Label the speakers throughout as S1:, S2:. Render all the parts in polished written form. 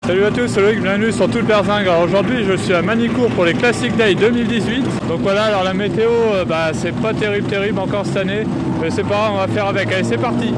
S1: Salut à tous, c'est Loïc, bienvenue sur Tout le Perzingue. Alors aujourd'hui je suis à Manicourt pour les Classic Day 2018. Donc voilà, alors la météo c'est pas terrible encore cette année, mais c'est pas grave, on va faire avec. Allez, c'est parti.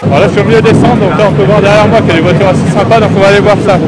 S1: Alors là je suis au milieu des centres, donc là on peut voir derrière moi qu'il y a des voitures assez sympas, donc on va aller voir ça.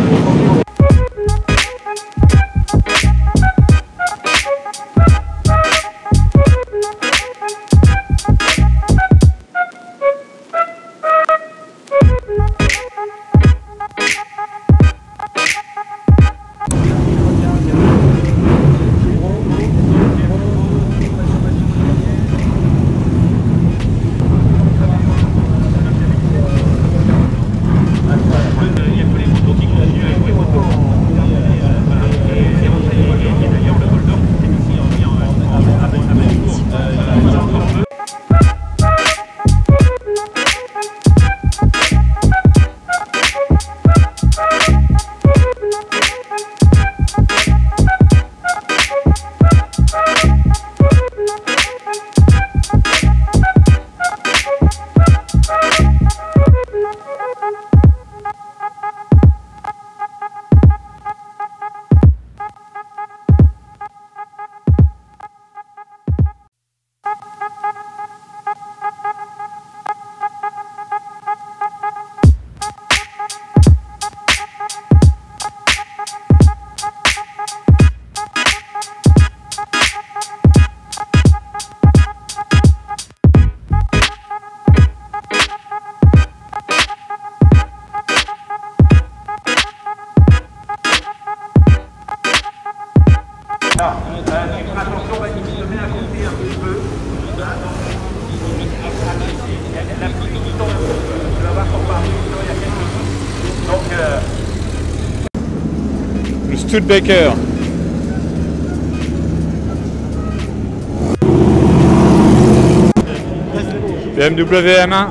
S2: Attention, il se met à côté un petit peu. La pluie qui tombe, tu vas voir qu'on part il y a quelques minutes. Donc,
S1: le Studebaker. BMW M1.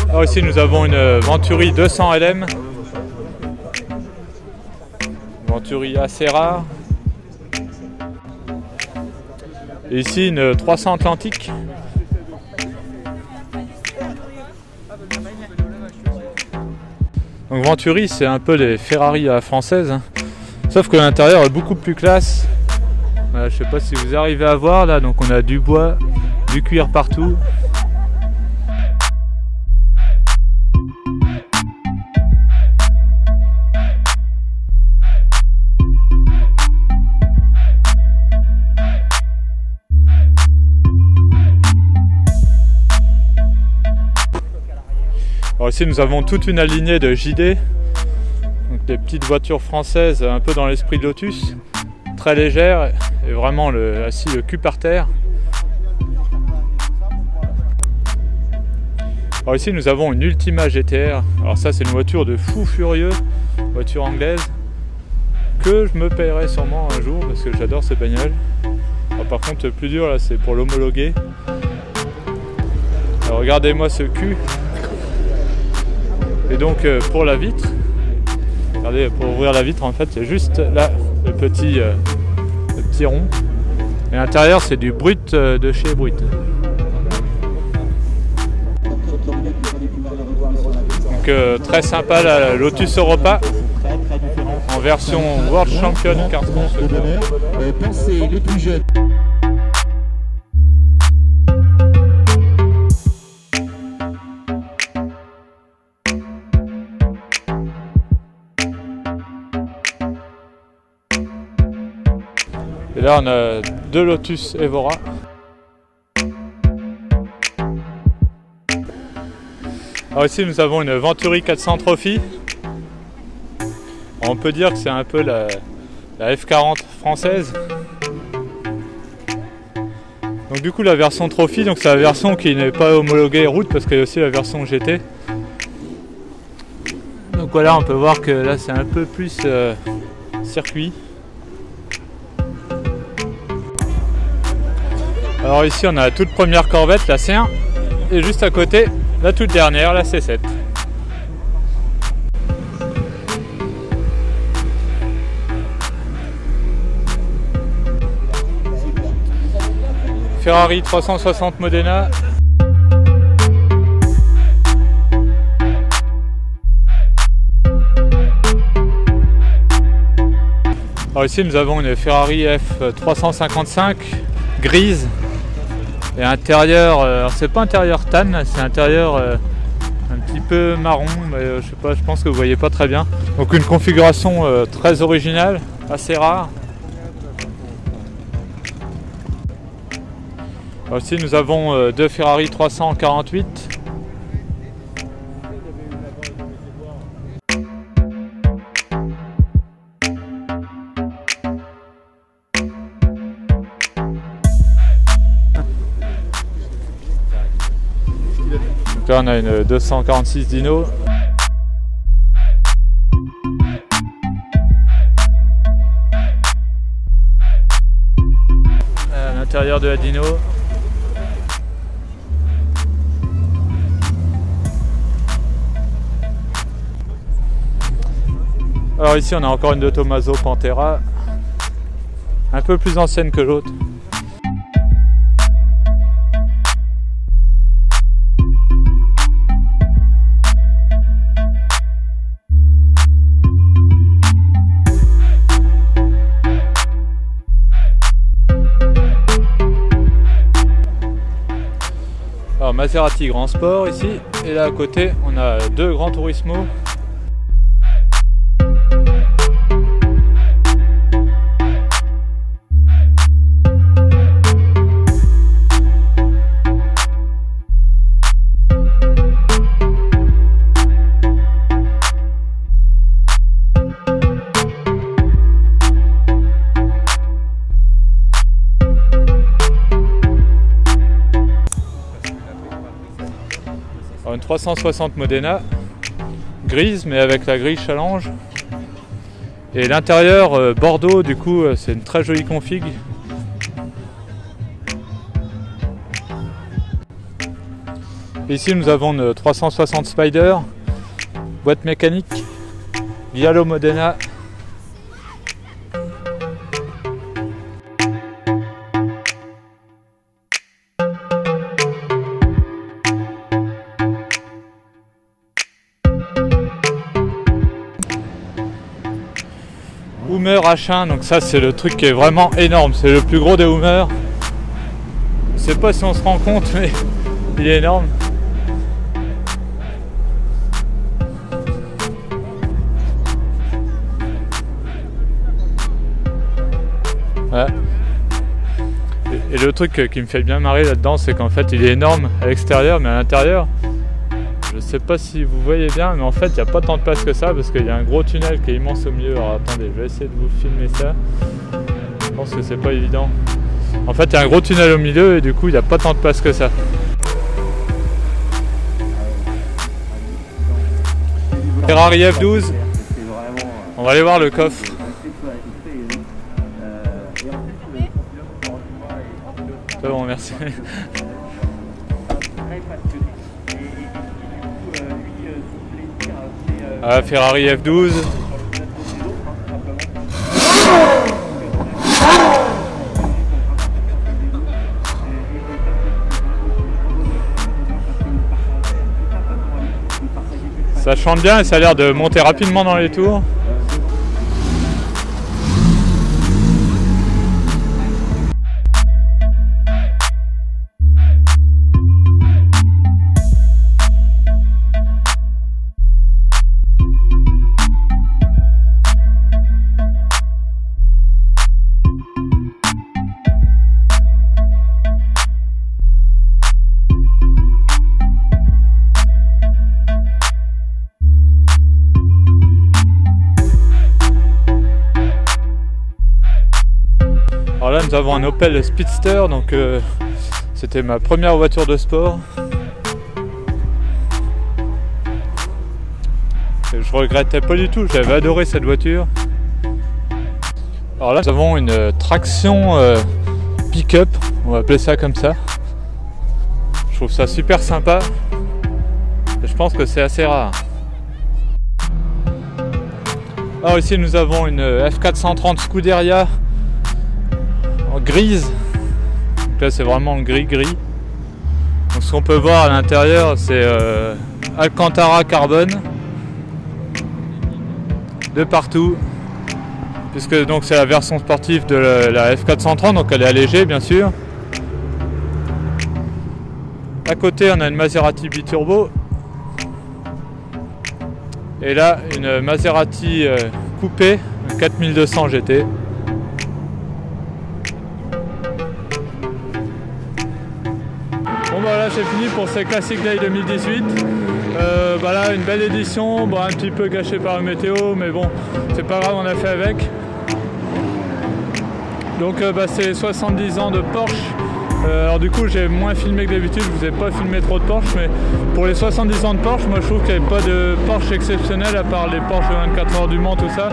S1: Alors ici nous avons une Venturi 200 LM, Venturi assez rare, et ici une 300 Atlantique. Donc Venturi c'est un peu les Ferrari à la française, sauf que l'intérieur est beaucoup plus classe. Voilà, je sais pas si vous arrivez à voir là, donc on a du bois, du cuir partout. Alors ici nous avons toute une alignée de JD, donc des petites voitures françaises un peu dans l'esprit de Lotus, très légères est vraiment assis le cul par terre. Alors ici nous avons une Ultima GTR. Alors ça c'est une voiture de fou furieux, voiture anglaise, que je me paierai sûrement un jour parce que j'adore ces bagnoles. Alors par contre le plus dur là c'est pour l'homologuer. Alors regardez-moi ce cul. Et donc pour la vitre, regardez, pour ouvrir la vitre en fait il y a juste là le petit rond. Et à l'intérieur c'est du Brut de chez Brut. Donc très sympa la Lotus Europa en version World Champion carte constructeur.
S3: Pensez les plus jeunes.
S1: Et là on a deux Lotus Evora. Alors ici nous avons une Venturi 400 Trophy. On peut dire que c'est un peu la F40 française. Donc du coup la version Trophy, donc c'est la version qui n'est pas homologuée route parce qu'il y a aussi la version GT. Donc voilà, on peut voir que là c'est un peu plus circuit. Alors ici on a la toute première Corvette, la C1, et juste à côté la toute dernière, la C7. Ferrari 360 Modena. Alors ici nous avons une Ferrari F355 grise. Et intérieur, alors c'est pas intérieur tan, c'est intérieur un petit peu marron, mais je sais pas, je pense que vous voyez pas très bien. Donc une configuration très originale, assez rare. Alors ici nous avons deux Ferrari 348. Donc là on a une 246 Dino. À l'intérieur de la Dino. Alors ici on a encore une de Tomaso Pantera, un peu plus ancienne que l'autre. Alors Maserati Grand Sport ici, et là à côté on a deux Gran Turismo. Alors une 360 Modena, grise mais avec la grille challenge. Et l'intérieur Bordeaux, du coup c'est une très jolie config. Et ici nous avons une 360 Spider, boîte mécanique, Giallo Modena. Hummer H1, donc ça c'est le truc qui est vraiment énorme, c'est le plus gros des Hummer. Je sais pas si on se rend compte mais il est énorme. Ouais. Et le truc qui me fait bien marrer là-dedans, c'est qu'en fait il est énorme à l'extérieur, mais à l'intérieur, je sais pas si vous voyez bien, mais en fait il n'y a pas tant de place que ça parce qu'il y a un gros tunnel qui est immense au milieu. Alors attendez, je vais essayer de vous filmer ça. Je pense que c'est pas évident. En fait, il y a un gros tunnel au milieu et du coup, il n'y a pas tant de place que ça. Ferrari F12. On va aller voir le coffre. C'est bon, merci. Ah, Ferrari F12. Ça chante bien et ça a l'air de monter rapidement dans les tours. Alors là nous avons un Opel Speedster, donc c'était ma première voiture de sport. Et je regrettais pas du tout, j'avais adoré cette voiture. Alors là nous avons une traction pick-up, on va appeler ça comme ça. Je trouve ça super sympa et je pense que c'est assez rare. Alors ici nous avons une F430 Scuderia en grise. Donc là c'est vraiment gris. Donc ce qu'on peut voir à l'intérieur c'est Alcantara carbone de partout, puisque donc c'est la version sportive de la F430, donc elle est allégée bien sûr. À côté on a une Maserati biturbo et là une Maserati coupée 4200 GT. Bon bah là c'est fini pour ce Classic Day 2018. Bah là une belle édition, bon, un petit peu gâchée par la météo, mais bon c'est pas grave, on a fait avec. Donc bah, c'est 70 ans de Porsche. Alors du coup j'ai moins filmé que d'habitude, je vous ai pas filmé trop de Porsche, mais pour les 70 ans de Porsche, moi je trouve qu'il n'y avait pas de Porsche exceptionnel à part les Porsche 24 heures du Mans, tout ça.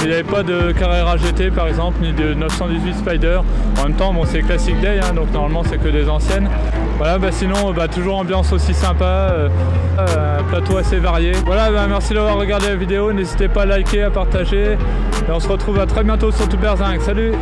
S1: Il n'y avait pas de Carrera GT par exemple, ni de 918 Spider. En même temps bon c'est Classic Day, hein, donc normalement c'est que des anciennes. Voilà, bah sinon bah, toujours ambiance aussi sympa, un plateau assez varié. Voilà, bah, merci d'avoir regardé la vidéo, n'hésitez pas à liker, à partager, et on se retrouve à très bientôt sur Tout Berzingue. Salut!